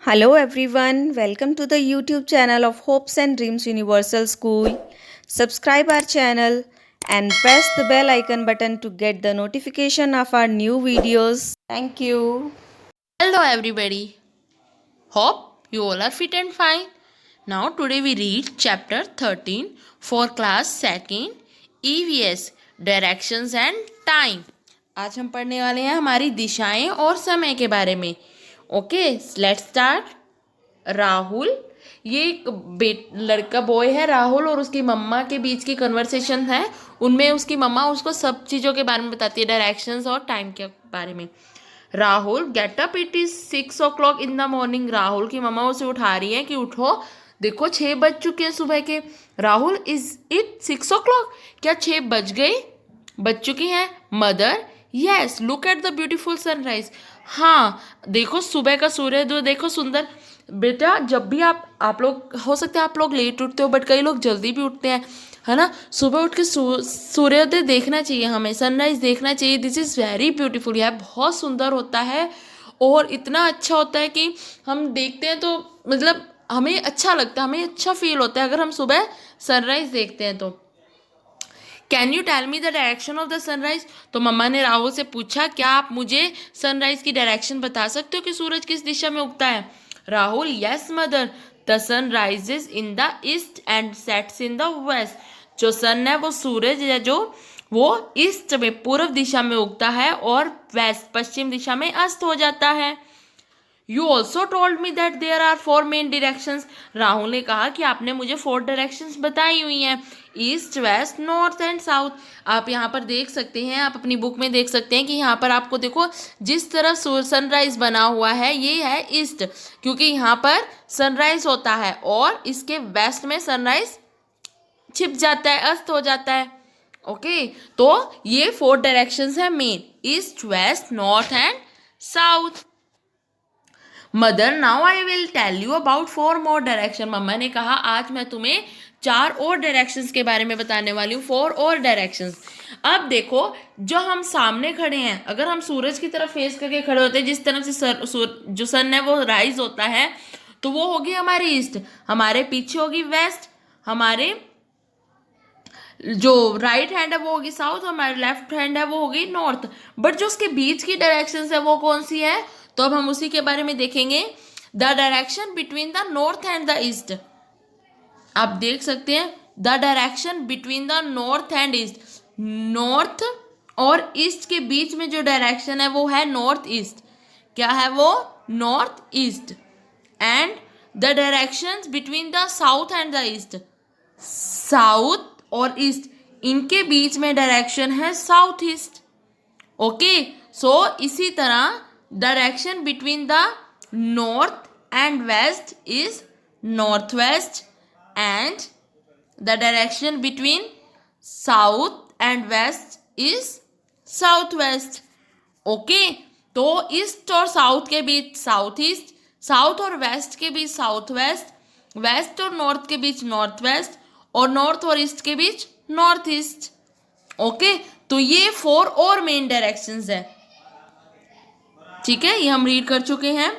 Hello everyone, welcome to the YouTube channel of Hopes and Dreams Universal School. Subscribe our channel and press the bell icon button to get the notification of our new videos. Thank you. Hello everybody. Hope you all are fit and fine. Now today we read chapter 13 for class 2nd EVS Directions and Time. आज हम पढ़ने वाले हैं हमारी दिशाएं और समय के बारे में. Okay, let's start. राहुल, ये एक लड़का बॉय है राहुल और उसकी मम्मा के बीच की कन्वर्सेशन है. उनमें उसकी मम्मा उसको सब चीज़ों के बारे में बताती है, डायरेक्शंस और टाइम के बारे में. Rahul, get up, it is 6 o'clock in the morning. Rahul की मम्मा उसे उठा रही है कि उठो, देखो 6 बज चुके हैं सुबह के. Rahul, is it 6 o'clock? क्या 6 बज गए, बज चुकी हैं? Mother, yes, look at the beautiful sunrise. हाँ, देखो सुबह का सूर्योदय देखो सुंदर. बेटा, जब भी आप लोग, हो सकता है आप लोग लेट उठते हो, बट कई लोग जल्दी भी उठते हैं, है ना. सुबह उठ के सूर्योदय देखना चाहिए, हमें सनराइज देखना चाहिए. This is very beautiful. यह बहुत सुंदर होता है और इतना अच्छा होता है कि हम देखते हैं तो मतलब हमें अच्छा लगता है, हमें अच्छा फील होता है अगर हम सुबह सनराइज देखते हैं तो. Can you tell me the direction of the sunrise? तो मम्मा ने राहुल से पूछा, क्या आप मुझे सनराइज की डायरेक्शन बता सकते हो कि सूरज किस दिशा में उगता है? Rahul, yes mother, the sun rises in the east and sets in the west. जो सन है वो सूरज है जो वो ईस्ट में पूर्व दिशा में उगता है और वेस्ट पश्चिम दिशा में अस्त हो जाता है. You also told me that there are 4 main directions. Rahul ने कहा कि आपने मुझे 4 डायरेक्शंस बताई हुई हैं, east, west, north and south. आप यहाँ पर देख सकते हैं, आप अपनी बुक में देख सकते हैं कि यहाँ पर आपको देखो जिस तरफ सनराइज बना हुआ है ये है ईस्ट, क्योंकि यहाँ पर सनराइज होता है, और इसके वेस्ट में सनराइज छिप जाता है, अस्त हो जाता है. ओके, तो ये 4 डायरेक्शंस है main, east, west, north and south. Mother, now I will tell you about 4 more direction. मम्मा ने कहा आज मैं तुम्हें 4 और डायरेक्शंस के बारे में बताने वाली हूँ, 4 और डायरेक्शंस. अब देखो, जो हम सामने खड़े हैं, अगर हम सूरज की तरफ फेस करके खड़े होते हैं, जिस तरफ से जो सन है वो राइज होता है, तो वो होगी हमारी ईस्ट. हमारे पीछे होगी वेस्ट, हमारे जो राइट हैंड है वो होगी साउथ, हमारे लेफ्ट हैंड है वो होगी नॉर्थ. बट जो उसके बीच की डायरेक्शन है वो कौन सी है? तो अब हम उसी के बारे में देखेंगे. The direction between the north and the east. आप देख सकते हैं, the direction between the north and east. North और ईस्ट के बीच में जो डायरेक्शन है वो है नॉर्थ ईस्ट. क्या है वो? North east. And the directions between the south and the east. South और ईस्ट, इनके बीच में डायरेक्शन है साउथ ईस्ट. ओके, सो इसी तरह direction between the north and west is north west, and the direction between south and west is south west. Okay, तो east और south के बीच साउथ ईस्ट, साउथ और वेस्ट के बीच साउथ वेस्ट, वेस्ट और नॉर्थ के बीच नॉर्थ वेस्ट, और नॉर्थ और ईस्ट के बीच नॉर्थ ईस्ट. ओके, तो ये 4 और मेन डायरेक्शंस है. ठीक है, ये हम रीड कर चुके हैं.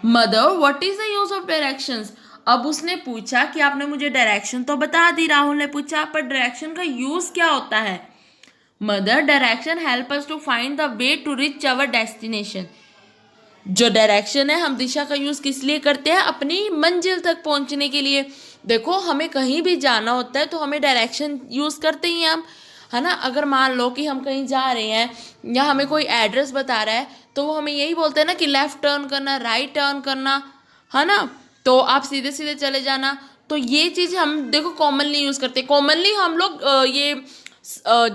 Mother, what is the use of directions? अब उसने पूछा कि आपने मुझे डायरेक्शन तो बता दी, राहुल ने पूछा, पर डायरेक्शन का यूज क्या होता है? Mother, direction help us to find the way to reach our destination. जो डायरेक्शन है, हम दिशा का यूज किस लिए करते हैं? अपनी मंजिल तक पहुंचने के लिए. देखो, हमें कहीं भी जाना होता है तो हमें डायरेक्शन यूज करते ही हैं हम, है ना. अगर मान लो कि हम कहीं जा रहे हैं या हमें कोई एड्रेस बता रहा है, तो वो हमें यही बोलते हैं ना कि लेफ्ट टर्न करना, राइट टर्न करना, है ना. तो आप सीधे सीधे चले जाना. तो ये चीज़ हम देखो कॉमनली यूज़ करते हैं. कॉमनली हम लोग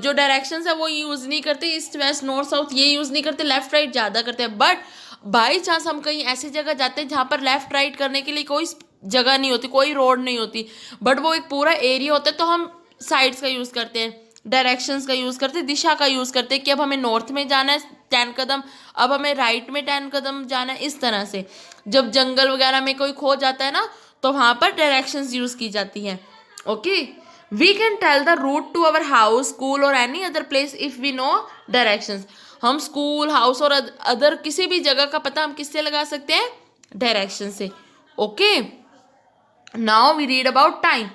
जो डायरेक्शंस है वो यूज़ नहीं करते, ईस्ट वेस्ट नॉर्थ साउथ ये यूज़ नहीं करते, लेफ्ट राइट ज़्यादा करते हैं. बट बाई चांस हम कहीं ऐसी जगह जाते हैं जहाँ पर लेफ्ट राइट करने के लिए कोई जगह नहीं होती, कोई रोड नहीं होती, बट वो एक पूरा एरिया होता है, तो हम साइड्स का यूज़ करते हैं, डायरेक्शंस का यूज़ करते हैं, दिशा का यूज़ करते हैं कि अब हमें नॉर्थ में जाना है 10 कदम, अब हमें राइट में 10 कदम जाना है. इस तरह से जब जंगल वगैरह में कोई खो जाता है ना, तो वहाँ पर डायरेक्शंस यूज़ की जाती हैं. Okay, we can tell the route to our house, school और any other place if we know directions. हम स्कूल, हाउस और अदर किसी भी जगह का पता हम किससे लगा सकते हैं? डायरेक्शन से। Okay, now we read about time.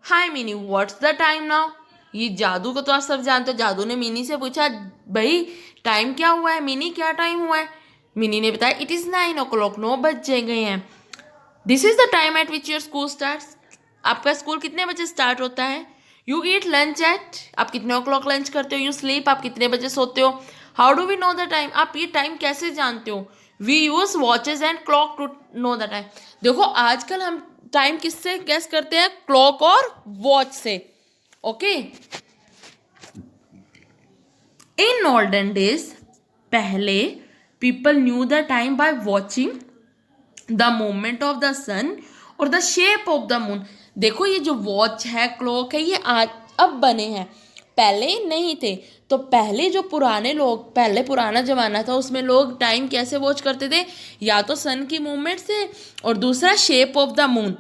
Hi Mini, what's the time now? ये जादू को तो आप सब जानते हो। जादू ने मिनी से पूछा, भाई टाइम क्या हुआ है मिनी, क्या टाइम हुआ है? मिनी ने बताया, इट इज 9 o'clock, 9 बज गए हैं। This is the time eight which your school start. आपका स्कूल कितने बजे स्टार्ट होता है? यू ईट लंच एट, आप कितने o'clock लंच करते हो? यू स्लीप, आप कितने बजे सोते हो? How do we know the time, आप ये टाइम कैसे जानते हो? We use watches and clock to know the time. देखो आजकल हम टाइम किससे गैस करते हैं? क्लॉक और वॉच से। ओके, इन ओल्डन डेज, पहले people knew the time by watching the movement of the sun और the shape of the moon. देखो ये जो वॉच है, क्लॉक है, ये आज अब बने हैं, पहले नहीं थे। तो पहले जो पुराने लोग, पहले पुराना जमाना था, उसमें लोग टाइम कैसे वॉच करते थे? या तो सन की मूवमेंट से, और दूसरा शेप ऑफ द मून।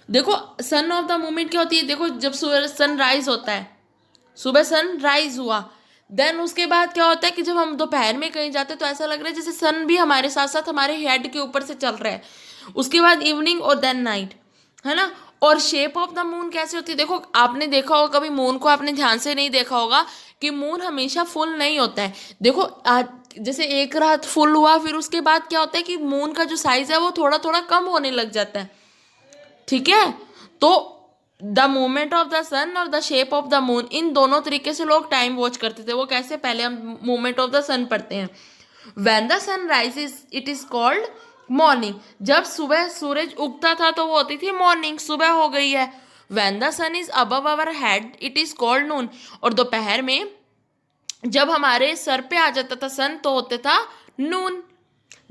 देखो सन ऑफ द मूवमेंट क्या होती है? देखो जब सूरज सनराइज होता है, सुबह सनराइज हुआ, देन उसके बाद क्या होता है कि जब हम दोपहर में कहीं जाते हैं तो ऐसा लग रहा है जैसे सन भी हमारे साथ साथ हमारे हेड के ऊपर से चल रहा है। उसके बाद इवनिंग और देन नाइट, है ना। और शेप ऑफ द मून कैसे होती है? देखो आपने देखा होगा, कभी मून को आपने ध्यान से नहीं देखा होगा कि मून हमेशा फुल नहीं होता है। देखो आज जैसे एक रात फुल हुआ, फिर उसके बाद क्या होता है कि मून का जो साइज है वो थोड़ा थोड़ा कम होने लग जाता है। ठीक है, तो the movement of the sun और the shape of the moon, इन दोनों तरीके से लोग टाइम वॉच करते थे। वो कैसे? पहले हम मूवमेंट ऑफ द सन पढ़ते हैं। When the sun rises it is called morning. जब सुबह सूरज उगता था तो वो होती थी मॉर्निंग, सुबह हो गई है। When the sun is above our head it is called noon. और दोपहर में जब हमारे सर पे आ जाता था सन तो होता था नून।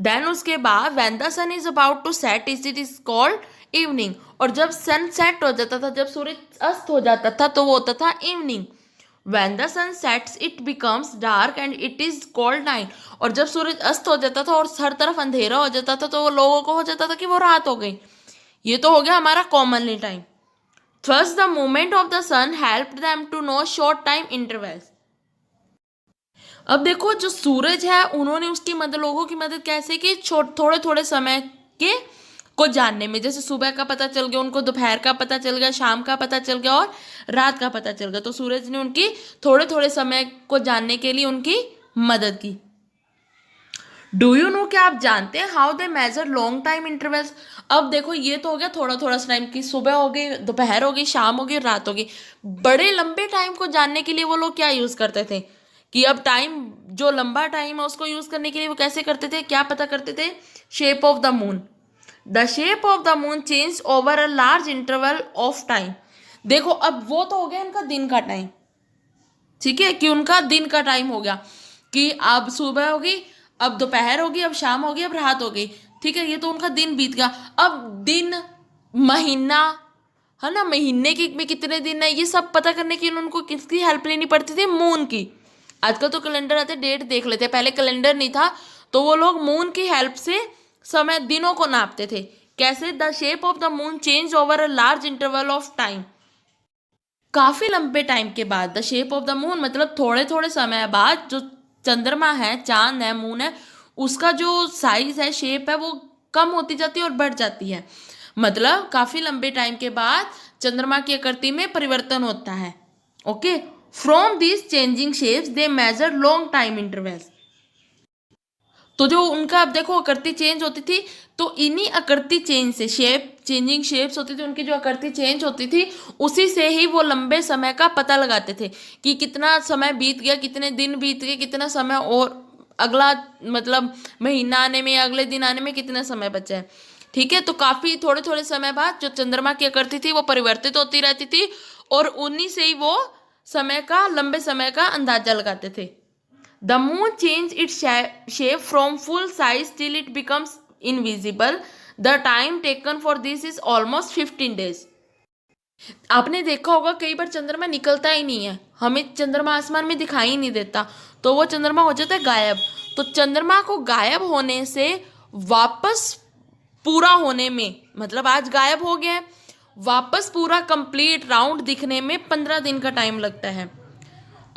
देन उसके बाद when the sun is about to set it is called evening. और जब सन सेट हो जाता था, जब सूरज अस्त हो जाता था तो वो होता था evening. When the sun sets it becomes dark and it is called night. और जब सूरज अस्त हो जाता था और हर तरफ अंधेरा हो जाता था तो वो लोगों को हो जाता था कि वो रात हो गई। ये तो हो गया हमारा commonly time. Thus the movement of the sun helped them to know short time intervals. अब देखो जो सूरज है, उन्होंने उसकी मदद, लोगों की मदद कैसे की? थोड़े थोड़े समय के को जानने में। जैसे सुबह का पता चल गया उनको, दोपहर का पता चल गया, शाम का पता चल गया और रात का पता चल गया। तो सूरज ने उनकी थोड़े थोड़े समय को जानने के लिए उनकी मदद की। डू यू नो, क्या आप जानते हैं how they measure long time intervals? अब देखो ये तो हो गया थोड़ा थोड़ा टाइम की, सुबह हो गई, दोपहर हो गई, शाम हो गई, रात हो गई। बड़े लंबे टाइम को जानने के लिए वो लोग क्या यूज करते थे? कि अब टाइम जो लंबा टाइम है उसको यूज करने के लिए वो कैसे करते थे, क्या पता करते थे? Shape of the moon. The shape of the moon change over a large interval of time. देखो अब वो तो हो गया उनका दिन का टाइम, ठीक है, कि उनका दिन का टाइम हो गया कि अब सुबह होगी, अब दोपहर होगी, अब शाम होगी, अब रात हो गई। ठीक है, ये तो उनका दिन बीत गया। अब दिन, महीना, है ना, महीने की में कितने दिन है, ये सब पता करने के लिए उनको किसकी हेल्प लेनी पड़ती थी? मून की। आजकल तो कैलेंडर आते, डेट देख लेते, पहले कैलेंडर नहीं था तो वो लोग मून की हेल्प से समय, दिनों को नापते थे। कैसे? The shape of the moon change over a large interval of time. काफी लंबे टाइम के बाद, the shape of the moon मतलब थोड़े थोड़े समय बाद जो चंद्रमा है, चांद है, मून है, उसका जो साइज है, शेप है, वो कम होती जाती है और बढ़ जाती है। मतलब काफी लंबे टाइम के बाद चंद्रमा की आकृति में परिवर्तन होता है। Okay, from this changing shapes they measure long time intervals. तो जो उनका, अब देखो आकृति चेंज होती थी, तो इन्हीं आकृति चेंज से, शेप चेंजिंग शेप्स होती थी उनकी, जो आकृति चेंज होती थी उसी से ही वो लंबे समय का पता लगाते थे कि कितना समय बीत गया, कितने दिन बीत गए, कितना समय और अगला मतलब महीना आने में, अगले दिन आने में कितना समय बचा है। ठीक है, तो काफी थोड़े थोड़े समय बाद जो चंद्रमा की आकृति थी वो परिवर्तित होती रहती थी और उन्हीं से ही वो समय का, लंबे समय का अंदाजा लगाते थे। The moon changes its shape from full size till it becomes invisible. The time taken for this is almost 15 days. आपने देखा होगा कई बार चंद्रमा निकलता ही नहीं है, हमें चंद्रमा आसमान में दिखाई ही नहीं देता, तो वो चंद्रमा हो जाता है गायब। तो चंद्रमा को गायब होने से वापस पूरा होने में, मतलब आज गायब हो गया है, वापस पूरा कंप्लीट राउंड दिखने में 15 दिन का टाइम लगता है।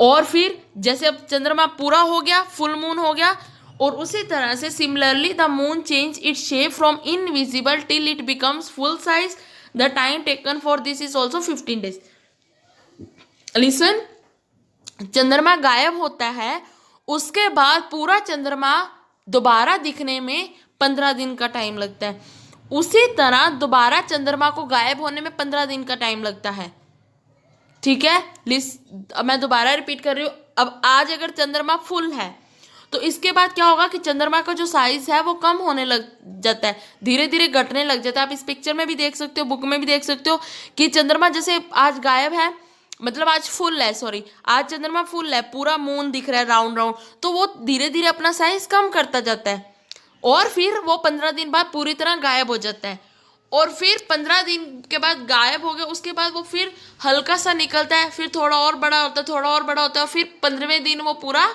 और फिर जैसे अब चंद्रमा पूरा हो गया, फुल मून हो गया, और उसी तरह से similarly the moon change its shape from invisible till it becomes full size. The time taken for this is also 15 days। Listen, चंद्रमा गायब होता है, उसके बाद पूरा चंद्रमा दोबारा दिखने में 15 दिन का टाइम लगता है। उसी तरह दोबारा चंद्रमा को गायब होने में 15 दिन का टाइम लगता है। ठीक है, अब मैं दोबारा रिपीट कर रही हूँ। अब आज अगर चंद्रमा फुल है तो इसके बाद क्या होगा कि चंद्रमा का जो साइज है वो कम होने लग जाता है, धीरे धीरे घटने लग जाता है। आप इस पिक्चर में भी देख सकते हो, बुक में भी देख सकते हो कि चंद्रमा जैसे आज गायब है, मतलब आज फुल है, सॉरी आज चंद्रमा फुल है, पूरा मून दिख रहा है राउंड राउंड, तो वो धीरे धीरे अपना साइज कम करता जाता है और फिर वो 15 दिन बाद पूरी तरह गायब हो जाता है। और फिर 15 दिन के बाद गायब हो गया, उसके बाद वो फिर हल्का सा निकलता है, फिर थोड़ा और बड़ा होता है, थोड़ा और बड़ा होता है, और फिर 15वें दिन वो पूरा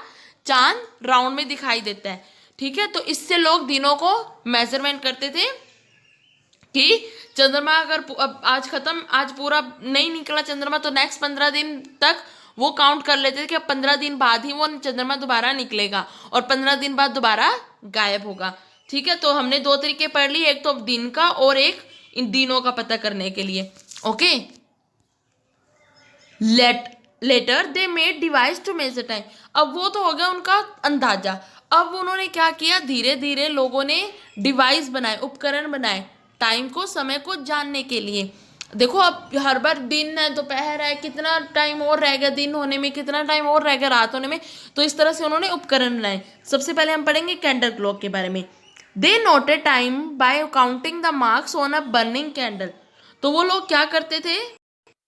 चांद राउंड में दिखाई देता है। ठीक है, तो इससे लोग दिनों को मेजरमेंट करते थे कि चंद्रमा अगर अब आज खत्म, आज पूरा नहीं निकला चंद्रमा, तो नेक्स्ट 15 दिन तक वो काउंट कर लेते थे कि अब 15 दिन बाद ही वो चंद्रमा दोबारा निकलेगा और 15 दिन बाद दोबारा गायब होगा। ठीक है, तो हमने दो तरीके पढ़ लिए, एक तो दिन का और एक इन दिनों का पता करने के लिए। Okay, later they made device to measure time. अब वो तो हो गया उनका अंदाजा। अब उन्होंने क्या किया, धीरे धीरे लोगों ने डिवाइस बनाए, उपकरण बनाए टाइम को, समय को जानने के लिए। देखो अब हर बार दिन है, दोपहर है, कितना टाइम और रह गया दिन होने में, कितना टाइम और रह गया रात होने में, तो इस तरह से उन्होंने उपकरण बनाए। सबसे पहले हम पढ़ेंगे कैंडल क्लॉक के बारे में। They noted time by counting the marks on a burning candle. तो वो लोग क्या करते थे,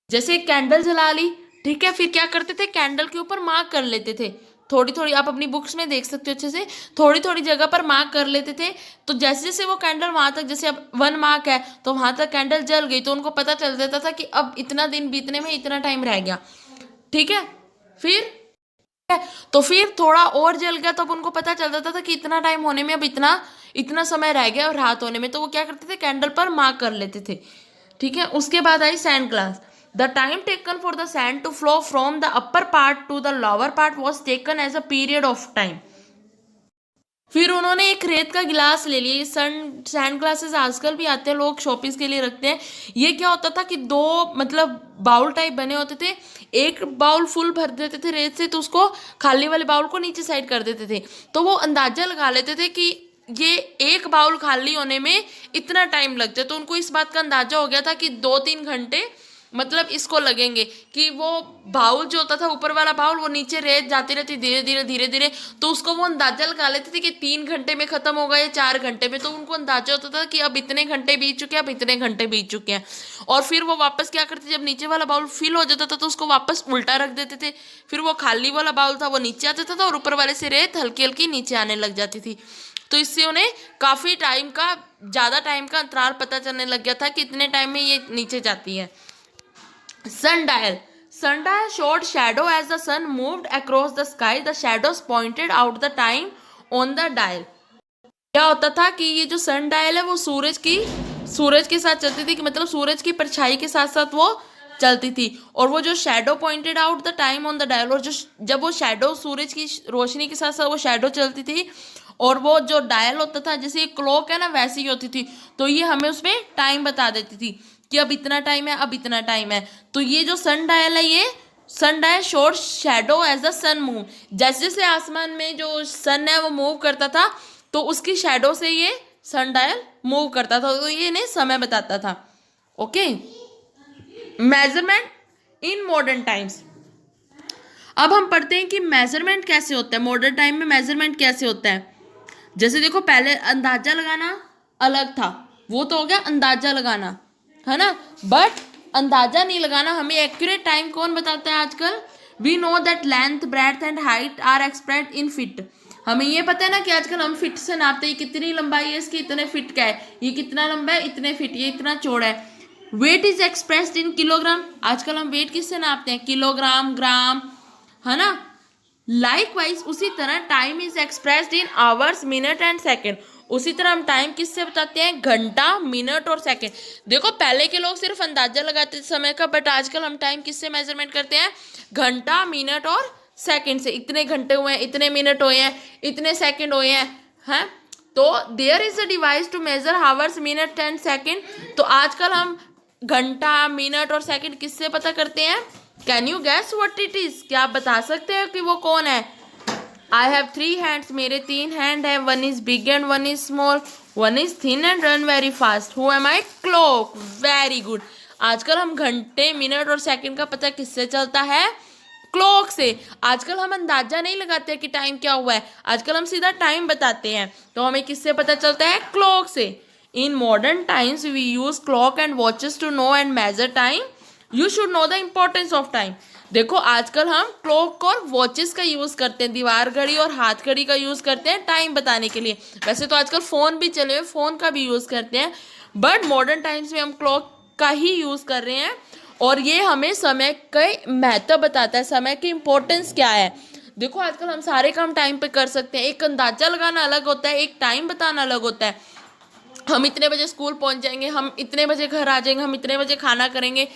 जैसे कैंडल जला ली, ठीक है, फिर क्या करते थे, कैंडल के ऊपर मार्क कर लेते थे। थोड़ी थोड़ी, आप अपनी बुक्स में देख सकते हो अच्छे से, थोड़ी थोड़ी जगह पर मार्क कर लेते थे। तो जैसे जैसे वो कैंडल वहां तक, जैसे अब 1 मार्क है तो वहां तक कैंडल जल गई, तो उनको पता चल जाता था कि अब इतना दिन बीतने में इतना टाइम रह गया। ठीक है, तो फिर थोड़ा और जल गया, तब उनको पता चल जाता था कि इतना टाइम होने में अब इतना समय रह गया और रात होने में, तो वो क्या करते थे, कैंडल पर मार्क कर लेते थे। ठीक है, उसके बाद आई sand glass. The time taken for the sand to flow from the upper part to the lower part was taken as a period of time. फिर उन्होंने एक रेत का गिलास ले लिया। सैंड ग्लासेस आजकल भी आते हैं, लोग शोपीस के लिए रखते हैं। ये क्या होता था कि दो मतलब बाउल टाइप बने होते थे, एक बाउल फुल भर देते थे रेत से, तो उसको खाली वाले बाउल को नीचे साइड कर देते थे, तो वो अंदाजा लगा लेते थे कि ये एक बाउल खाली होने में इतना टाइम लगता है। तो उनको इस बात का अंदाजा हो गया था कि 2-3 घंटे मतलब इसको लगेंगे, कि वो बाउल जो होता था ऊपर वाला बाउल, वो नीचे रेत जाती रहती धीरे धीरे धीरे धीरे, तो उसको वो अंदाजा लगा लेते थे कि 3 घंटे में खत्म होगा या 4 घंटे में। तो उनको अंदाजा होता था कि अब इतने घंटे बीत चुके हैं, अब इतने घंटे बीत चुके हैं। और फिर वो वापस क्या करते, जब नीचे वाला बाउल फिल हो जाता था तो उसको वापस उल्टा रख देते थे, फिर वो खाली वाला बाउल था वो नीचे आ जाता था और ऊपर वाले से रेत हल्की हल्की नीचे आने लग जाती थी। तो इससे उन्हें काफ़ी टाइम का, ज़्यादा टाइम का अंतराल पता चलने लग गया था कि इतने टाइम में ये नीचे जाती है। Sundial showed shadow as the sun moved across the sky. The shadows pointed out the time on the dial. क्या होता था कि ये जो सन डायल है वो सूरज के साथ चलती थी, कि मतलब सूरज की परछाई के साथ साथ वो चलती थी। और वो जो shadow pointed out the time on the dial, और जो जब वो शैडो सूरज की रोशनी के साथ साथ वो शैडो चलती थी, और वो जो डायल होता था जैसे ये क्लॉक है ना वैसी ही होती थी, तो ये हमें उसमें टाइम बता देती थी कि अब इतना टाइम है, अब इतना टाइम है। तो ये जो सन डायल है, ये sundial showed shadow as the sun move. जैसे जैसे आसमान में जो सन है वो मूव करता था, तो उसकी शैडो से ये सन डायल मूव करता था, तो ये इन्हें समय बताता था। ओके, मेजरमेंट इन मॉडर्न टाइम्स। अब हम पढ़ते हैं कि मेजरमेंट कैसे होता है, मॉडर्न टाइम में मेजरमेंट कैसे होता है। जैसे देखो, पहले अंदाजा लगाना अलग था, वो तो हो गया अंदाजा लगाना, है ना, बट अंदाजा नहीं लगाना, हमें एक्यूरेट टाइम कौन बताता है आजकल। We know that length, breadth and height are expressed in feet. हमें ये पता है ना कि आजकल हम फीट से नापते हैं, कितनी लंबाई है इसकी, इतने फीट का है, ये कितना लंबा है, इतने फीट, ये इतना चौड़ा है। Weight is expressed in kilogram. आजकल हम वेट किससे नापते हैं, किलोग्राम, ग्राम, है ना। लाइकवाइज उसी तरह time is expressed in hours, minute and second. उसी तरह हम टाइम किससे बताते हैं, घंटा, मिनट और सेकंड। देखो पहले के लोग सिर्फ अंदाजा लगाते थे समय का, बट आजकल हम टाइम किससे मेजरमेंट करते हैं, घंटा, मिनट और सेकंड से, इतने घंटे हुए हैं, इतने मिनट हुए हैं, इतने सेकंड हुए हैं। तो there is a device to measure hours, minute and second. तो आजकल हम घंटा, मिनट और सेकंड किससे पता करते हैं? Can you gas what it is? क्या आप बता सकते हैं कि वो कौन है? आई हैव 3 हैंड्स, मेरे 3 हैंड है। One is big and one is small, one is thin and run very fast. Who am I? Clock. Very good. आजकल हम घंटे, मिनट और सेकंड का पता किससे चलता है? क्लॉक से। आजकल हम अंदाजा नहीं लगाते कि टाइम क्या हुआ है, आजकल हम सीधा टाइम बताते हैं। तो हमें किससे पता चलता है? क्लॉक से। In modern times we use clock and watches to know and measure time. You should know the importance of time. देखो आजकल हम क्लॉक और वॉचेस का यूज़ करते हैं, दीवार घड़ी और हाथ घड़ी का यूज़ करते हैं टाइम बताने के लिए। वैसे तो आजकल फ़ोन भी चले हुए, फ़ोन का भी यूज़ करते हैं, बट मॉडर्न टाइम्स में हम क्लॉक का ही यूज़ कर रहे हैं। और ये हमें समय का महत्व बताता है, समय की इम्पोर्टेंस क्या है। देखो आजकल हम सारे काम टाइम पे कर सकते हैं। एक अंदाजा लगाना अलग होता है, एक टाइम बताना अलग होता है। हम इतने बजे स्कूल पहुंच जाएंगे, हम इतने बजे घर आ जाएंगे, हम इतने बजे खाना करेंगे,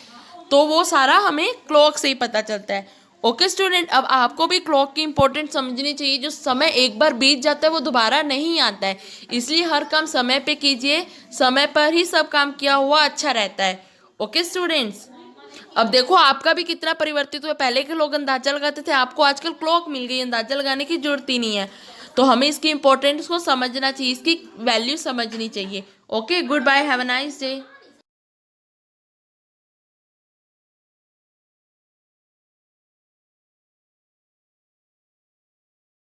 तो वो सारा हमें क्लॉक से ही पता चलता है। ओके स्टूडेंट, अब आपको भी क्लॉक की इंपॉर्टेंट समझनी चाहिए। जो समय एक बार बीत जाता है वो दोबारा नहीं आता है, इसलिए हर काम समय पे कीजिए। समय पर ही सब काम किया हुआ अच्छा रहता है। ओके स्टूडेंट्स, अब देखो आपका भी कितना परिवर्तित हुआ। पहले के लोग अंदाजा लगाते थे, आपको आजकल क्लॉक मिल गई, अंदाजा लगाने की जरूरत ही नहीं है। तो हमें इसकी इंपॉर्टेंस को समझना चाहिए, इसकी वैल्यू समझनी चाहिए। Okay, goodbye, have a nice day.